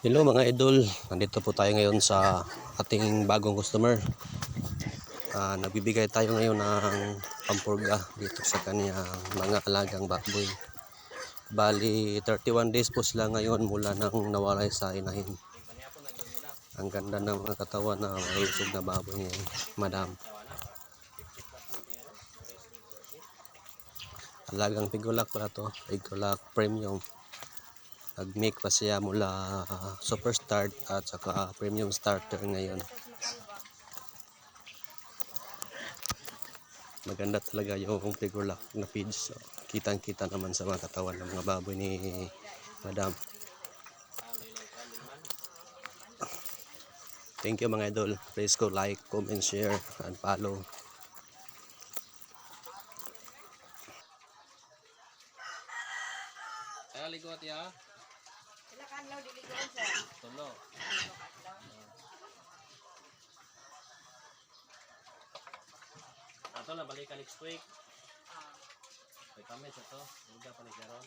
Hello mga idol, nandito po tayo ngayon sa ating bagong customer. Nagbibigay tayo ngayon ng pampurga dito sa kaniyang mga alagang baboy. Bali 31 days po sila ngayon mula nang nawalay sa inahin. Ang ganda ng mga katawan na malusog na baboy ni Madam. Alagang Pigolak pala to, Pigolak Premium. Nag-make pa siya mula Super Start at saka Premium Starter ngayon. Maganda talaga yung Pigolak na feeds. So, kitang-kita naman sa mga katawan ng mga baboy ni Madam. Thank you mga idol. Please go like, comment, share, and follow. Kaya ligot ya. Sila kanlaw diligon sir. Tulo. Ato na balikan next week. Kay kami sa to. Huwag pa ni karon.